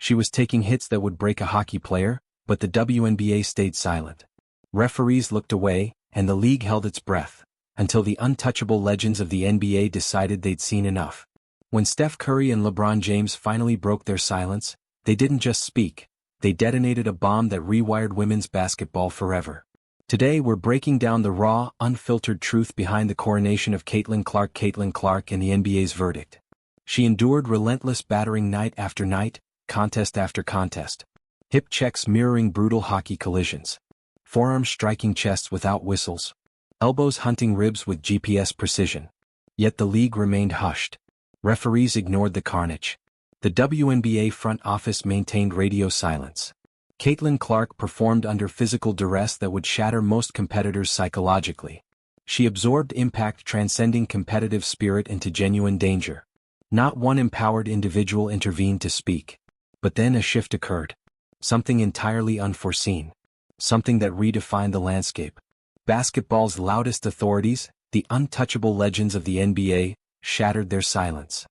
She was taking hits that would break a hockey player, but the WNBA stayed silent. Referees looked away, and the league held its breath, until the untouchable legends of the NBA decided they'd seen enough. When Steph Curry and LeBron James finally broke their silence, they didn't just speak, they detonated a bomb that rewired women's basketball forever. Today we're breaking down the raw, unfiltered truth behind the coronation of Caitlin Clark and the NBA's verdict. She endured relentless battering night after night, contest after contest. Hip checks mirroring brutal hockey collisions. Forearms striking chests without whistles. Elbows hunting ribs with GPS precision. Yet the league remained hushed. Referees ignored the carnage. The WNBA front office maintained radio silence. Caitlin Clark performed under physical duress that would shatter most competitors psychologically. She absorbed impact transcending competitive spirit into genuine danger. Not one empowered individual intervened to speak. But then a shift occurred. Something entirely unforeseen. Something that redefined the landscape. Basketball's loudest authorities, the untouchable legends of the NBA, shattered their silence.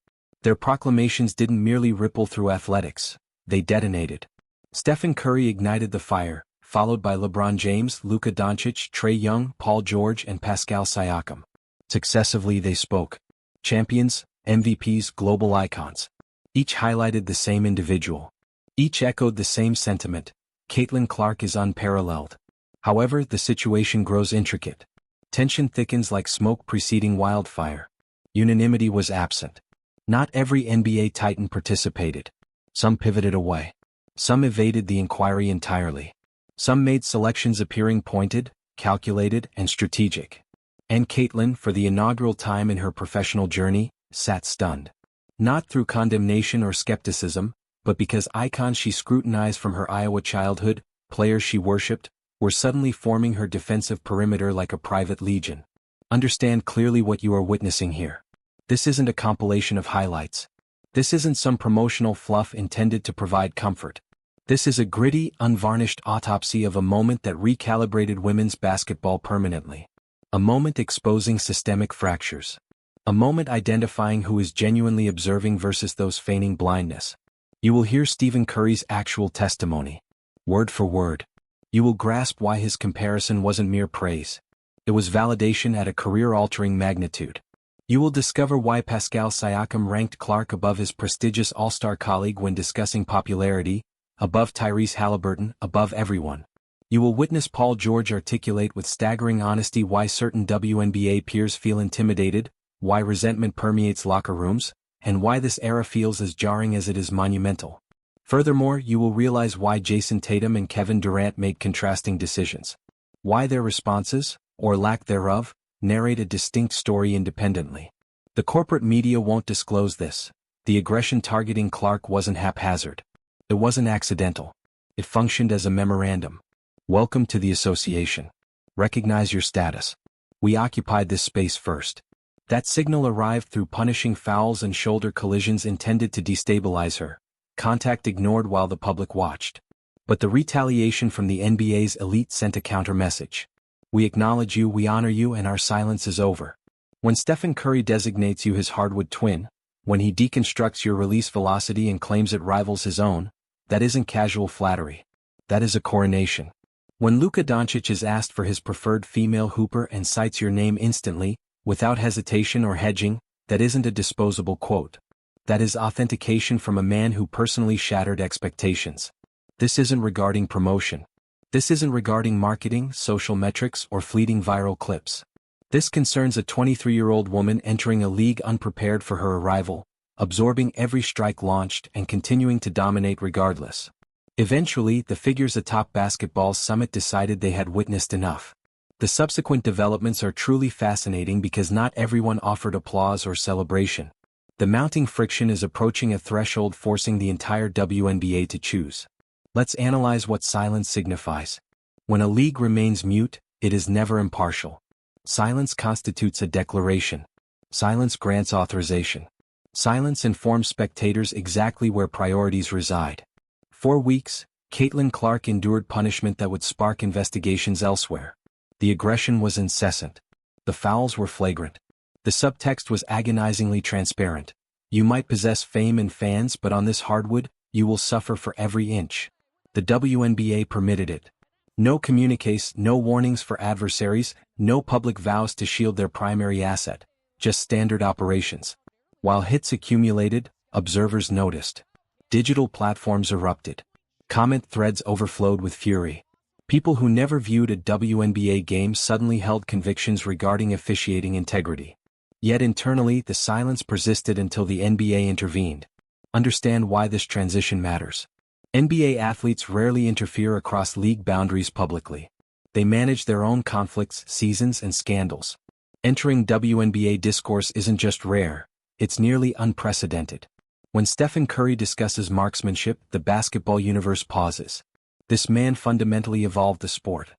Their proclamations didn't merely ripple through athletics, they detonated. Stephen Curry ignited the fire, followed by LeBron James, Luka Doncic, Trae Young, Paul George, and Pascal Siakam. Successively they spoke. Champions, MVPs, global icons. Each highlighted the same individual. Each echoed the same sentiment: Caitlin Clark is unparalleled. However, the situation grows intricate. Tension thickens like smoke preceding wildfire. Unanimity was absent. Not every NBA titan participated. Some pivoted away. Some evaded the inquiry entirely. Some made selections appearing pointed, calculated, and strategic. And Caitlin, for the inaugural time in her professional journey, sat stunned. Not through condemnation or skepticism, but because icons she scrutinized from her Iowa childhood, players she worshipped, were suddenly forming her defensive perimeter like a private legion. Understand clearly what you are witnessing here. This isn't a compilation of highlights. This isn't some promotional fluff intended to provide comfort. This is a gritty, unvarnished autopsy of a moment that recalibrated women's basketball permanently. A moment exposing systemic fractures. A moment identifying who is genuinely observing versus those feigning blindness. You will hear Stephen Curry's actual testimony. Word for word. You will grasp why his comparison wasn't mere praise. It was validation at a career-altering magnitude. You will discover why Pascal Siakam ranked Clark above his prestigious All-Star colleague when discussing popularity, above Tyrese Halliburton, above everyone. You will witness Paul George articulate with staggering honesty why certain WNBA peers feel intimidated, why resentment permeates locker rooms, and why this era feels as jarring as it is monumental. Furthermore, you will realize why Jason Tatum and Kevin Durant made contrasting decisions. Why their responses, or lack thereof, narrate a distinct story independently. The corporate media won't disclose this. The aggression targeting Clark wasn't haphazard. It wasn't accidental. It functioned as a memorandum. Welcome to the association. Recognize your status. We occupied this space first. That signal arrived through punishing fouls and shoulder collisions intended to destabilize her. Contact ignored while the public watched. But the retaliation from the NBA's elite sent a counter-message. We acknowledge you, we honor you, and our silence is over. When Stephen Curry designates you his hardwood twin, when he deconstructs your release velocity and claims it rivals his own, that isn't casual flattery. That is a coronation. When Luka Doncic is asked for his preferred female hooper and cites your name instantly, without hesitation or hedging, that isn't a disposable quote. That is authentication from a man who personally shattered expectations. This isn't regarding promotion. This isn't regarding marketing, social metrics, or fleeting viral clips. This concerns a 23-year-old woman entering a league unprepared for her arrival, absorbing every strike launched and continuing to dominate regardless. Eventually, the figures atop basketball's summit decided they had witnessed enough. The subsequent developments are truly fascinating because not everyone offered applause or celebration. The mounting friction is approaching a threshold forcing the entire WNBA to choose. Let's analyze what silence signifies. When a league remains mute, it is never impartial. Silence constitutes a declaration. Silence grants authorization. Silence informs spectators exactly where priorities reside. 4 weeks, Caitlin Clark endured punishment that would spark investigations elsewhere. The aggression was incessant. The fouls were flagrant. The subtext was agonizingly transparent. You might possess fame and fans, but on this hardwood, you will suffer for every inch. The WNBA permitted it. No communiques, no warnings for adversaries, no public vows to shield their primary asset, just standard operations. While hits accumulated, observers noticed. Digital platforms erupted. Comment threads overflowed with fury. People who never viewed a WNBA game suddenly held convictions regarding officiating integrity. Yet internally, the silence persisted until the NBA intervened. Understand why this transition matters. NBA athletes rarely interfere across league boundaries publicly. They manage their own conflicts, seasons, and scandals. Entering WNBA discourse isn't just rare, it's nearly unprecedented. When Stephen Curry discusses marksmanship, the basketball universe pauses. This man fundamentally evolved the sport.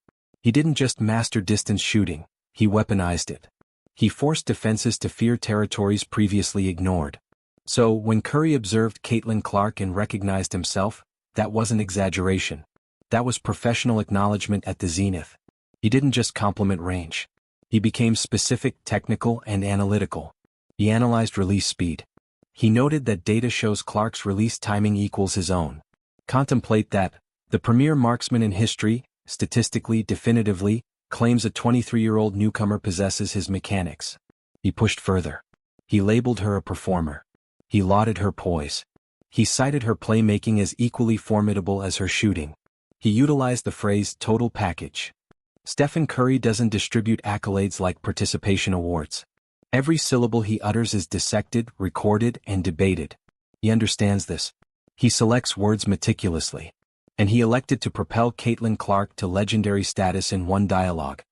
He didn't just master distance shooting, he weaponized it. He forced defenses to fear territories previously ignored. So, when Curry observed Caitlin Clark and recognized himself, that wasn't exaggeration. That was professional acknowledgement at the zenith. He didn't just compliment range. He became specific, technical, and analytical. He analyzed release speed. He noted that data shows Clark's release timing equals his own. Contemplate that. The premier marksman in history, statistically, definitively, claims a 23-year-old newcomer possesses his mechanics. He pushed further. He labeled her a performer. He lauded her poise. He cited her playmaking as equally formidable as her shooting. He utilized the phrase total package. Stephen Curry doesn't distribute accolades like participation awards. Every syllable he utters is dissected, recorded, and debated. He understands this. He selects words meticulously. And he elected to propel Caitlin Clark to legendary status in one dialogue.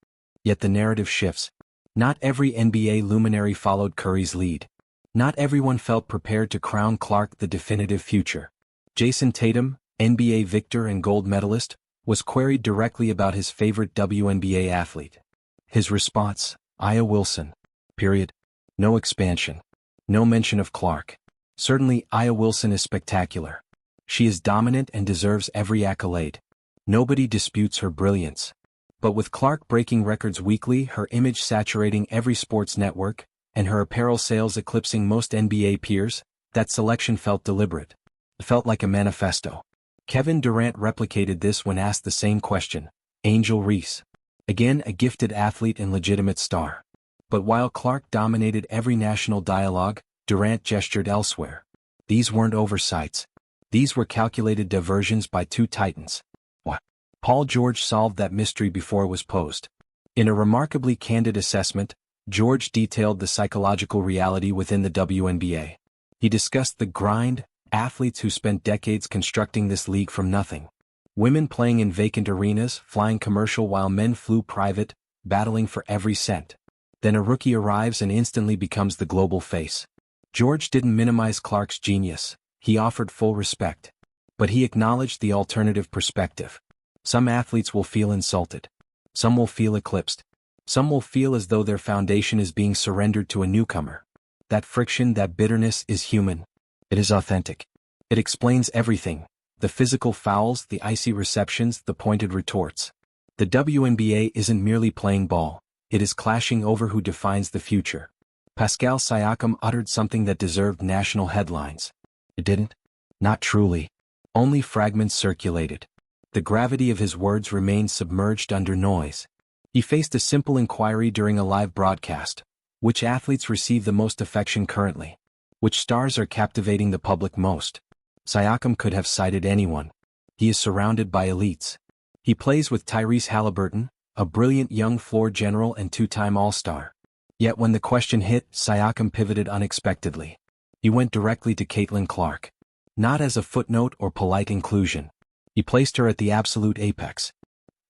Yet the narrative shifts. Not every NBA luminary followed Curry's lead. Not everyone felt prepared to crown Clark the definitive future. Jason Tatum, NBA victor and gold medalist, was queried directly about his favorite WNBA athlete. His response, Aya Wilson. Period. No expansion. No mention of Clark. Certainly, Aya Wilson is spectacular. She is dominant and deserves every accolade. Nobody disputes her brilliance. But with Clark breaking records weekly, her image saturating every sports network, and her apparel sales eclipsing most NBA peers, that selection felt deliberate. It felt like a manifesto. Kevin Durant replicated this when asked the same question. Angel Reese. Again, a gifted athlete and legitimate star. But while Clark dominated every national dialogue, Durant gestured elsewhere. These weren't oversights. These were calculated diversions by two titans. What? Paul George solved that mystery before it was posed. In a remarkably candid assessment, George detailed the psychological reality within the WNBA. He discussed the grind, athletes who spent decades constructing this league from nothing. Women playing in vacant arenas, flying commercial while men flew private, battling for every cent. Then a rookie arrives and instantly becomes the global face. George didn't minimize Clark's genius, he offered full respect. But he acknowledged the alternative perspective. Some athletes will feel insulted. Some will feel eclipsed. Some will feel as though their foundation is being surrendered to a newcomer. That friction, that bitterness is human. It is authentic. It explains everything. The physical fouls, the icy receptions, the pointed retorts. The WNBA isn't merely playing ball. It is clashing over who defines the future. Pascal Siakam uttered something that deserved national headlines. It didn't? Not truly. Only fragments circulated. The gravity of his words remained submerged under noise. He faced a simple inquiry during a live broadcast. Which athletes receive the most affection currently? Which stars are captivating the public most? Siakam could have cited anyone. He is surrounded by elites. He plays with Tyrese Halliburton, a brilliant young floor general and two-time All-Star. Yet when the question hit, Siakam pivoted unexpectedly. He went directly to Caitlin Clark. Not as a footnote or polite inclusion. He placed her at the absolute apex.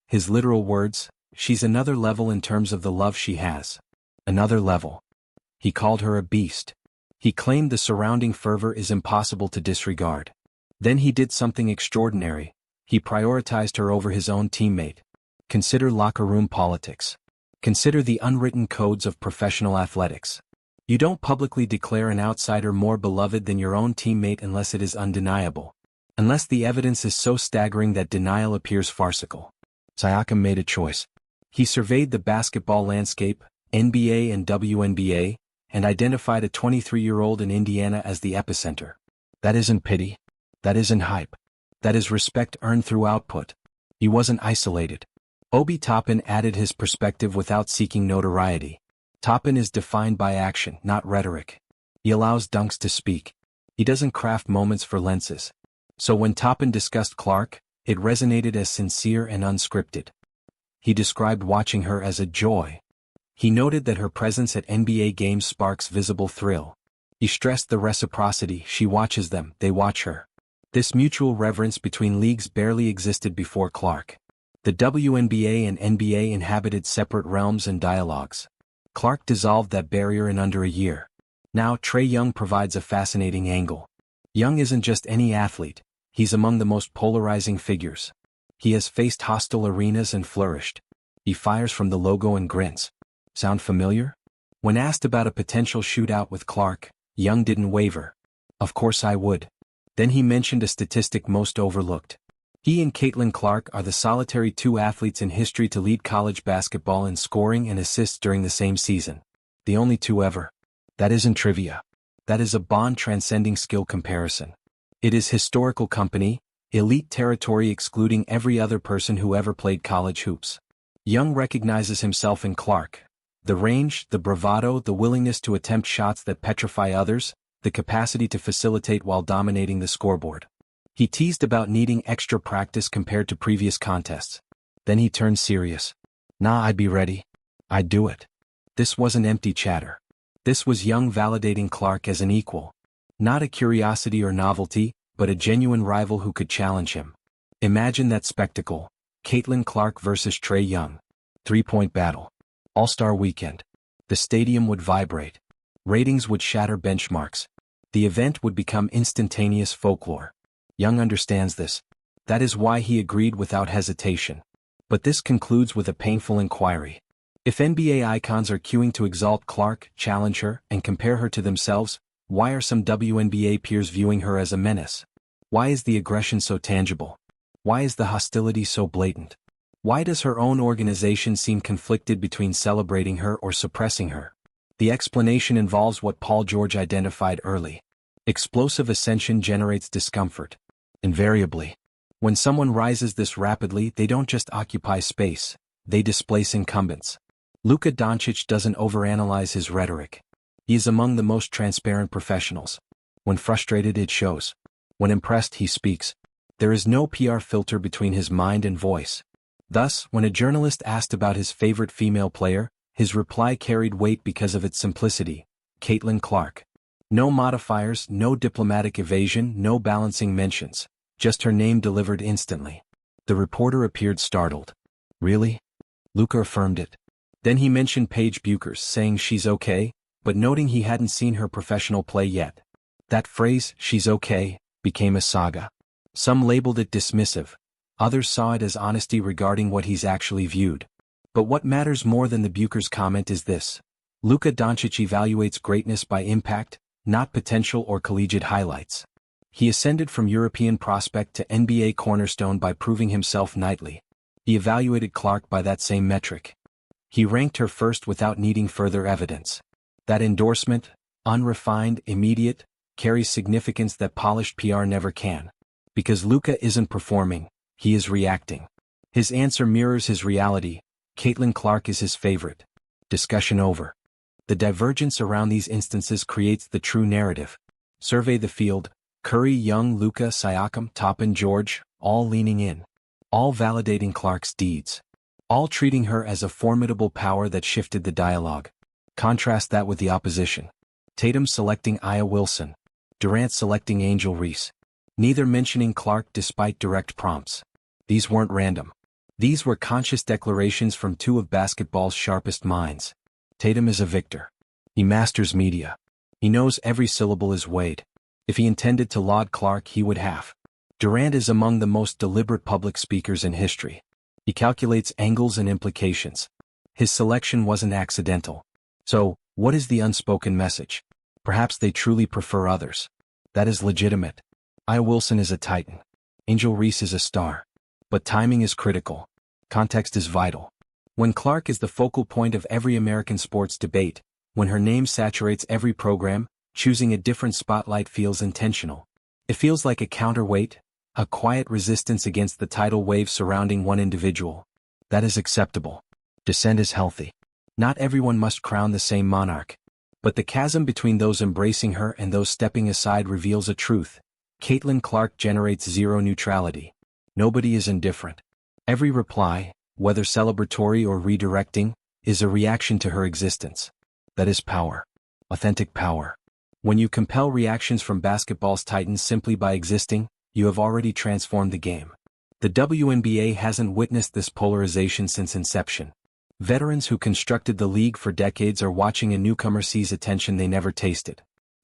His literal words, she's another level in terms of the love she has. Another level. He called her a beast. He claimed the surrounding fervor is impossible to disregard. Then he did something extraordinary. He prioritized her over his own teammate. Consider locker room politics. Consider the unwritten codes of professional athletics. You don't publicly declare an outsider more beloved than your own teammate unless it is undeniable. Unless the evidence is so staggering that denial appears farcical. Siakam made a choice. He surveyed the basketball landscape, NBA and WNBA, and identified a 23-year-old in Indiana as the epicenter. That isn't pity. That isn't hype. That is respect earned through output. He wasn't isolated. Obi Toppin added his perspective without seeking notoriety. Toppin is defined by action, not rhetoric. He allows dunks to speak. He doesn't craft moments for lenses. So when Toppin discussed Clark, it resonated as sincere and unscripted. He described watching her as a joy. He noted that her presence at NBA games sparks visible thrill. He stressed the reciprocity: she watches them, they watch her. This mutual reverence between leagues barely existed before Clark. The WNBA and NBA inhabited separate realms and dialogues. Clark dissolved that barrier in under a year. Now Trae Young provides a fascinating angle. Young isn't just any athlete, he's among the most polarizing figures. He has faced hostile arenas and flourished. He fires from the logo and grins. Sound familiar? When asked about a potential shootout with Clark, Young didn't waver. Of course I would. Then he mentioned a statistic most overlooked. He and Caitlin Clark are the solitary two athletes in history to lead college basketball in scoring and assists during the same season. The only two ever. That isn't trivia. That is a bond transcending skill comparison. It is historical company, elite territory excluding every other person who ever played college hoops. Young recognizes himself in Clark. The range, the bravado, the willingness to attempt shots that petrify others, the capacity to facilitate while dominating the scoreboard. He teased about needing extra practice compared to previous contests. Then he turned serious. Nah, I'd be ready. I'd do it. This wasn't empty chatter. This was Young validating Clark as an equal. Not a curiosity or novelty, but a genuine rival who could challenge him. Imagine that spectacle. Caitlin Clark versus Trae Young. 3-point battle. All-Star Weekend. The stadium would vibrate. Ratings would shatter benchmarks. The event would become instantaneous folklore. Young understands this. That is why he agreed without hesitation. But this concludes with a painful inquiry. If NBA icons are queuing to exalt Clark, challenge her, and compare her to themselves, why are some WNBA peers viewing her as a menace? Why is the aggression so tangible? Why is the hostility so blatant? Why does her own organization seem conflicted between celebrating her or suppressing her? The explanation involves what Paul George identified early. Explosive ascension generates discomfort. Invariably. When someone rises this rapidly, they don't just occupy space, they displace incumbents. Luka Doncic doesn't overanalyze his rhetoric. He is among the most transparent professionals. When frustrated, it shows. When impressed, he speaks. There is no PR filter between his mind and voice. Thus, when a journalist asked about his favorite female player, his reply carried weight because of its simplicity. Caitlin Clark. No modifiers, no diplomatic evasion, no balancing mentions. Just her name delivered instantly. The reporter appeared startled. Really? Luka affirmed it. Then he mentioned Paige Bueckers, saying she's okay, but noting he hadn't seen her professional play yet. That phrase, she's okay, became a saga. Some labeled it dismissive. Others saw it as honesty regarding what he's actually viewed. But what matters more than the Bueckers comment is this. Luka Doncic evaluates greatness by impact, not potential or collegiate highlights. He ascended from European prospect to NBA cornerstone by proving himself nightly. He evaluated Clark by that same metric. He ranked her first without needing further evidence. That endorsement, unrefined, immediate, carries significance that polished PR never can. Because Luka isn't performing, he is reacting. His answer mirrors his reality. Caitlin Clark is his favorite. Discussion over. The divergence around these instances creates the true narrative. Survey the field. Curry, Young, Luka, Siakam, Toppin, George, all leaning in. All validating Clark's deeds. All treating her as a formidable power that shifted the dialogue. Contrast that with the opposition. Tatum selecting Aya Wilson. Durant selecting Angel Reese. Neither mentioning Clark despite direct prompts. These weren't random. These were conscious declarations from two of basketball's sharpest minds. Tatum is a victor. He masters media. He knows every syllable is weighed. If he intended to laud Clark, he would have. Durant is among the most deliberate public speakers in history. He calculates angles and implications. His selection wasn't accidental. So, what is the unspoken message? Perhaps they truly prefer others. That is legitimate. Aya Wilson is a titan. Angel Reese is a star. But timing is critical. Context is vital. When Clark is the focal point of every American sports debate, when her name saturates every program, choosing a different spotlight feels intentional. It feels like a counterweight, a quiet resistance against the tidal wave surrounding one individual. That is acceptable. Dissent is healthy. Not everyone must crown the same monarch. But the chasm between those embracing her and those stepping aside reveals a truth. Caitlin Clark generates zero neutrality. Nobody is indifferent. Every reply, whether celebratory or redirecting, is a reaction to her existence. That is power. Authentic power. When you compel reactions from basketball's titans simply by existing, you have already transformed the game. The WNBA hasn't witnessed this polarization since inception. Veterans who constructed the league for decades are watching a newcomer seize attention they never tasted.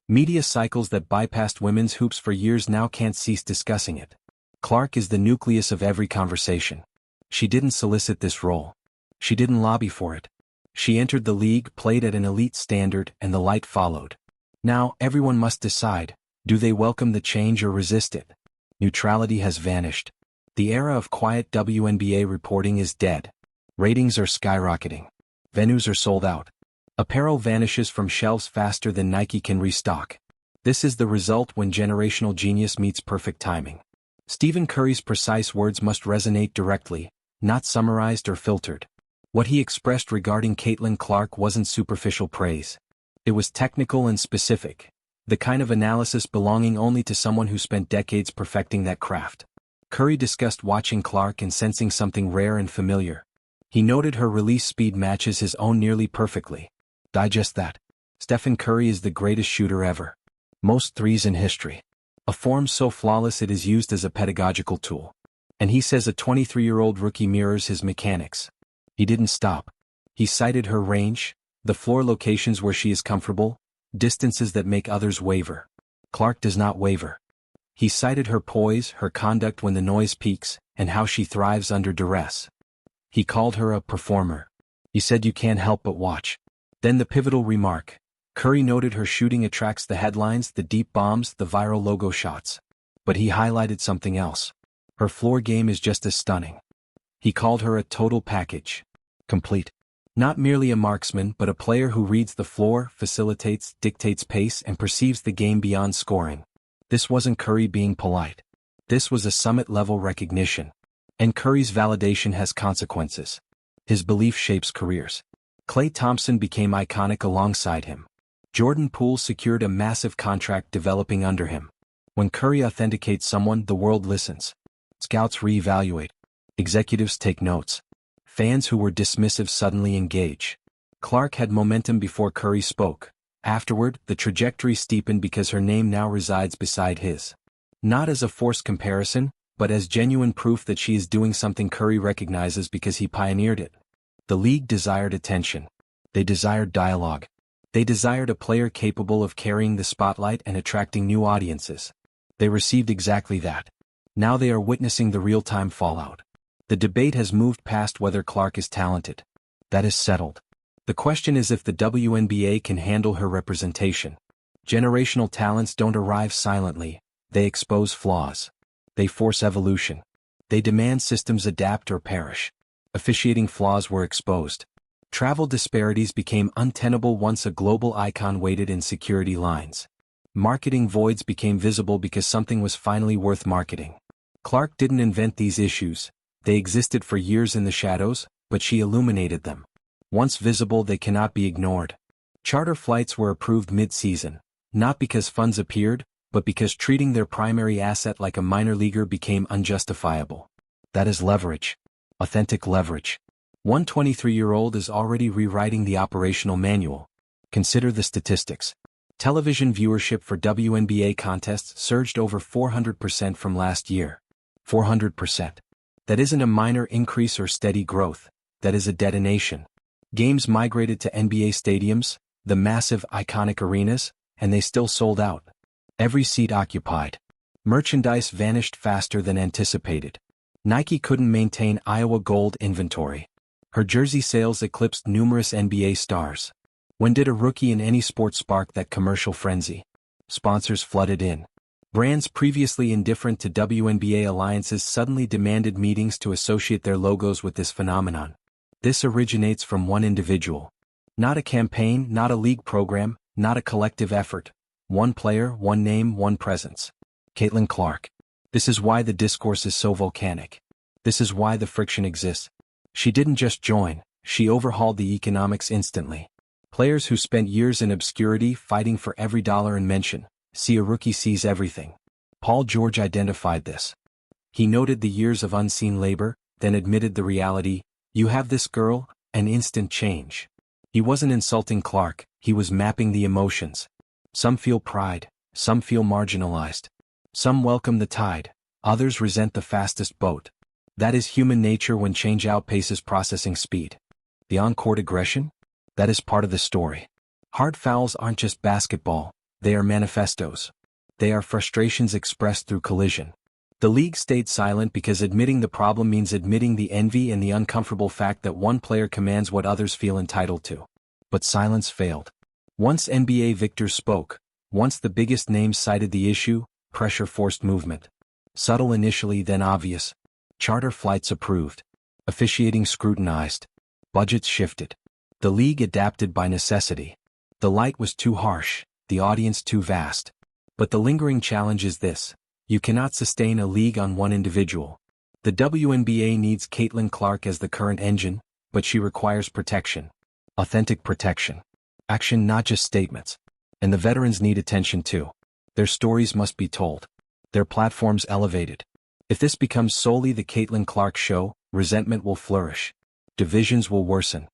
Media cycles that bypassed women's hoops for years now can't cease discussing it. Clark is the nucleus of every conversation. She didn't solicit this role. She didn't lobby for it. She entered the league, played at an elite standard, and the light followed. Now, everyone must decide, do they welcome the change or resist it? Neutrality has vanished. The era of quiet WNBA reporting is dead. Ratings are skyrocketing. Venues are sold out. Apparel vanishes from shelves faster than Nike can restock. This is the result when generational genius meets perfect timing. Stephen Curry's precise words must resonate directly, not summarized or filtered. What he expressed regarding Caitlin Clark wasn't superficial praise. It was technical and specific, the kind of analysis belonging only to someone who spent decades perfecting that craft. Curry discussed watching Clark and sensing something rare and familiar. He noted her release speed matches his own nearly perfectly. Digest that. Stephen Curry is the greatest shooter ever. Most threes in history. A form so flawless it is used as a pedagogical tool. And he says a 23-year-old rookie mirrors his mechanics. He didn't stop. He cited her range, the floor locations where she is comfortable, distances that make others waver. Clark does not waver. He cited her poise, her conduct when the noise peaks, and how she thrives under duress. He called her a performer. He said you can't help but watch. Then the pivotal remark. Curry noted her shooting attracts the headlines, the deep bombs, the viral logo shots. But he highlighted something else. Her floor game is just as stunning. He called her a total package. Complete. Not merely a marksman but a player who reads the floor, facilitates, dictates pace and perceives the game beyond scoring. This wasn't Curry being polite. This was a summit-level recognition. And Curry's validation has consequences. His belief shapes careers. Klay Thompson became iconic alongside him. Jordan Poole secured a massive contract developing under him. When Curry authenticates someone, the world listens. Scouts reevaluate. Executives take notes. Fans who were dismissive suddenly engage. Clark had momentum before Curry spoke. Afterward, the trajectory steepened because her name now resides beside his. Not as a forced comparison, but as genuine proof that she is doing something Curry recognizes because he pioneered it. The league desired attention. They desired dialogue. They desired a player capable of carrying the spotlight and attracting new audiences. They received exactly that. Now they are witnessing the real-time fallout. The debate has moved past whether Clark is talented. That is settled. The question is if the WNBA can handle her representation. Generational talents don't arrive silently. They expose flaws. They force evolution. They demand systems adapt or perish. Officiating flaws were exposed. Travel disparities became untenable once a global icon waited in security lines. Marketing voids became visible because something was finally worth marketing. Clark didn't invent these issues. They existed for years in the shadows, but she illuminated them. Once visible, they cannot be ignored. Charter flights were approved mid-season, not because funds appeared, but because treating their primary asset like a minor leaguer became unjustifiable. That is leverage. Authentic leverage. One 23-year-old is already rewriting the operational manual. Consider the statistics. Television viewership for WNBA contests surged over 400% from last year. 400%. That isn't a minor increase or steady growth. That is a detonation. Games migrated to NBA stadiums, the massive, iconic arenas, and they still sold out. Every seat occupied. Merchandise vanished faster than anticipated. Nike couldn't maintain Iowa Gold inventory. Her jersey sales eclipsed numerous NBA stars. When did a rookie in any sport spark that commercial frenzy? Sponsors flooded in. Brands previously indifferent to WNBA alliances suddenly demanded meetings to associate their logos with this phenomenon. This originates from one individual. Not a campaign, not a league program, not a collective effort. One player, one name, one presence. Caitlin Clark. This is why the discourse is so volcanic. This is why the friction exists. She didn't just join, she overhauled the economics instantly. Players who spent years in obscurity fighting for every dollar and mention, see a rookie sees everything. Paul George identified this. He noted the years of unseen labor, then admitted the reality, you have this girl, an instant change. He wasn't insulting Clark, he was mapping the emotions. Some feel pride, some feel marginalized. Some welcome the tide, others resent the fastest boat. That is human nature when change outpaces processing speed. The on-court aggression? That is part of the story. Hard fouls aren't just basketball, they are manifestos. They are frustrations expressed through collision. The league stayed silent because admitting the problem means admitting the envy and the uncomfortable fact that one player commands what others feel entitled to. But silence failed. Once NBA victors spoke, once the biggest names cited the issue, pressure forced movement. Subtle initially, then obvious. Charter flights approved. Officiating scrutinized. Budgets shifted. The league adapted by necessity. The light was too harsh, the audience too vast. But the lingering challenge is this. You cannot sustain a league on one individual. The WNBA needs Caitlin Clark as the current engine, but she requires protection. Authentic protection. Action, not just statements. And the veterans need attention too. Their stories must be told. Their platforms elevated. If this becomes solely the Caitlin Clark show, resentment will flourish. Divisions will worsen.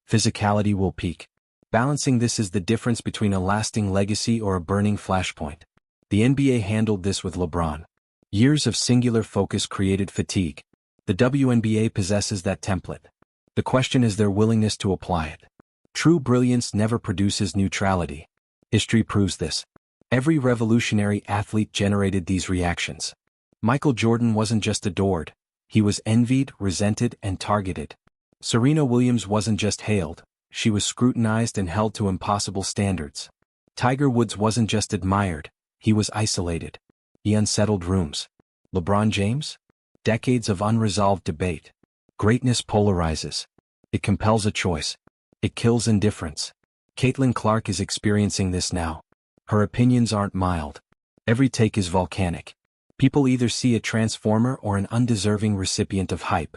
Physicality will peak. Balancing this is the difference between a lasting legacy or a burning flashpoint. The NBA handled this with LeBron. Years of singular focus created fatigue. The WNBA possesses that template. The question is their willingness to apply it. True brilliance never produces neutrality. History proves this. Every revolutionary athlete generated these reactions. Michael Jordan wasn't just adored, he was envied, resented, and targeted. Serena Williams wasn't just hailed, she was scrutinized and held to impossible standards. Tiger Woods wasn't just admired, he was isolated. He unsettled rooms. LeBron James? Decades of unresolved debate. Greatness polarizes. It compels a choice. It kills indifference. Caitlin Clark is experiencing this now. Her opinions aren't mild. Every take is volcanic. People either see a transformer or an undeserving recipient of hype.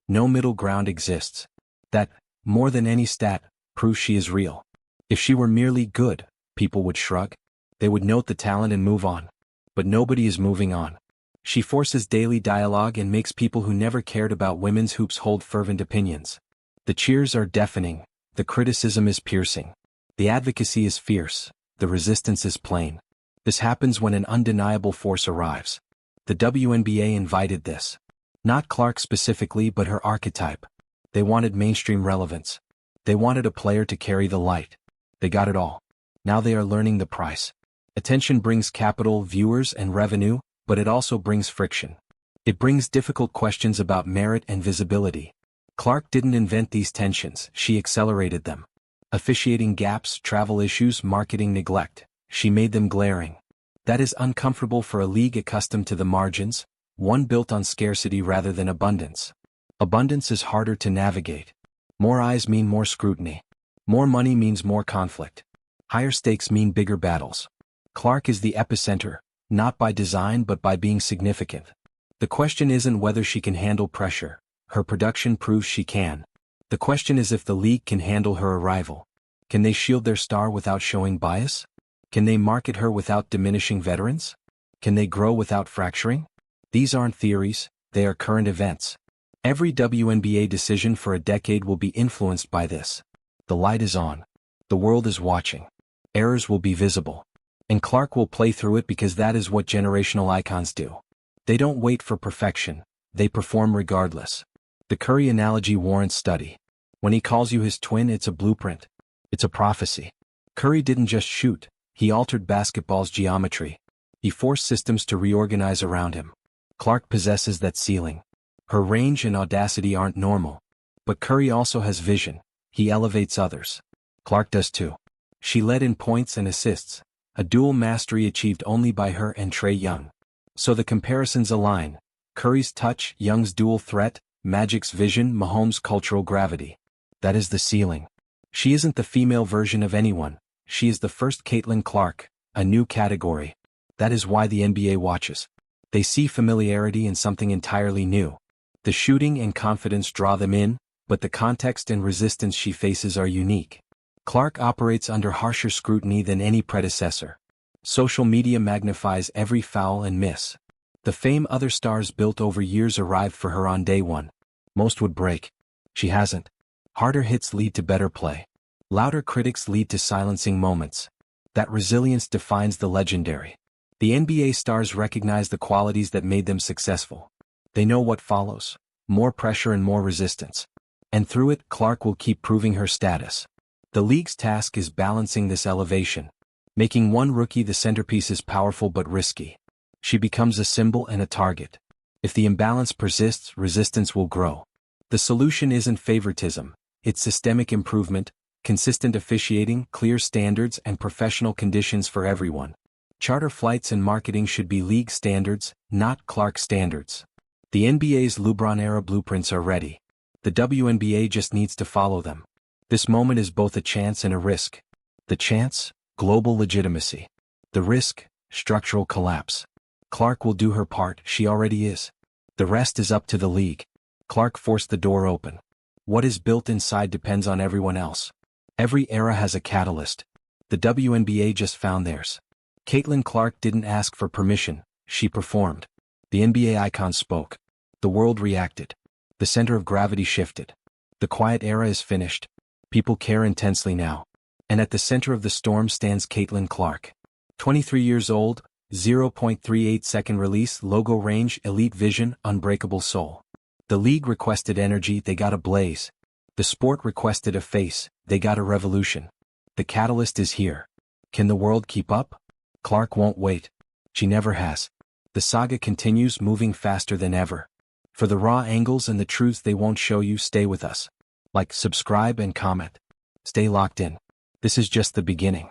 No middle ground exists. That, more than any stat, proves she is real. If she were merely good, people would shrug. They would note the talent and move on. But nobody is moving on. She forces daily dialogue and makes people who never cared about women's hoops hold fervent opinions. The cheers are deafening. The criticism is piercing. The advocacy is fierce. The resistance is plain. This happens when an undeniable force arrives. The WNBA invited this. Not Clark specifically, but her archetype. They wanted mainstream relevance. They wanted a player to carry the light. They got it all. Now they are learning the price. Attention brings capital, viewers, and revenue, but it also brings friction. It brings difficult questions about merit and visibility. Clark didn't invent these tensions, she accelerated them. Officiating gaps, travel issues, marketing neglect. She made them glaring. That is uncomfortable for a league accustomed to the margins, one built on scarcity rather than abundance. Abundance is harder to navigate. More eyes mean more scrutiny. More money means more conflict. Higher stakes mean bigger battles. Clark is the epicenter, not by design but by being significant. The question isn't whether she can handle pressure. Her production proves she can. The question is if the league can handle her arrival. Can they shield their star without showing bias? Can they market her without diminishing veterans? Can they grow without fracturing? These aren't theories, they are current events. Every WNBA decision for a decade will be influenced by this. The light is on. The world is watching. Errors will be visible. And Clark will play through it because that is what generational icons do. They don't wait for perfection, they perform regardless. The Curry analogy warrants study. When he calls you his twin, it's a blueprint. It's a prophecy. Curry didn't just shoot, he altered basketball's geometry. He forced systems to reorganize around him. Clark possesses that ceiling. Her range and audacity aren't normal. But Curry also has vision. He elevates others. Clark does too. She led in points and assists, a dual mastery achieved only by her and Trae Young. So the comparisons align. Curry's touch, Young's dual threat, Magic's vision, Mahomes' cultural gravity. That is the ceiling. She isn't the female version of anyone. She is the first Caitlin Clark, a new category. That is why the NBA watches. They see familiarity in something entirely new. The shooting and confidence draw them in, but the context and resistance she faces are unique. Clark operates under harsher scrutiny than any predecessor. Social media magnifies every foul and miss. The fame other stars built over years arrived for her on day one. Most would break. She hasn't. Harder hits lead to better play. Louder critics lead to silencing moments. That resilience defines the legendary. The NBA stars recognize the qualities that made them successful. They know what follows: more pressure and more resistance. And through it, Clark will keep proving her status. The league's task is balancing this elevation. Making one rookie the centerpiece is powerful but risky. She becomes a symbol and a target. If the imbalance persists, resistance will grow. The solution isn't favoritism, it's systemic improvement, consistent officiating, clear standards, and professional conditions for everyone. Charter flights and marketing should be league standards, not Clark standards. The NBA's LeBron-era blueprints are ready. The WNBA just needs to follow them. This moment is both a chance and a risk. The chance? Global legitimacy. The risk? Structural collapse. Clark will do her part, she already is. The rest is up to the league. Clark forced the door open. What is built inside depends on everyone else. Every era has a catalyst. The WNBA just found theirs. Caitlin Clark didn't ask for permission, she performed. The NBA icon spoke. The world reacted. The center of gravity shifted. The quiet era is finished. People care intensely now. And at the center of the storm stands Caitlin Clark. 23 years old, 0.38-second release, logo range, elite vision, unbreakable soul. The league requested energy, they got a blaze. The sport requested a face, they got a revolution. The catalyst is here. Can the world keep up? Clark won't wait. She never has. The saga continues, moving faster than ever. For the raw angles and the truths they won't show you, stay with us. Like, subscribe, and comment. Stay locked in. This is just the beginning.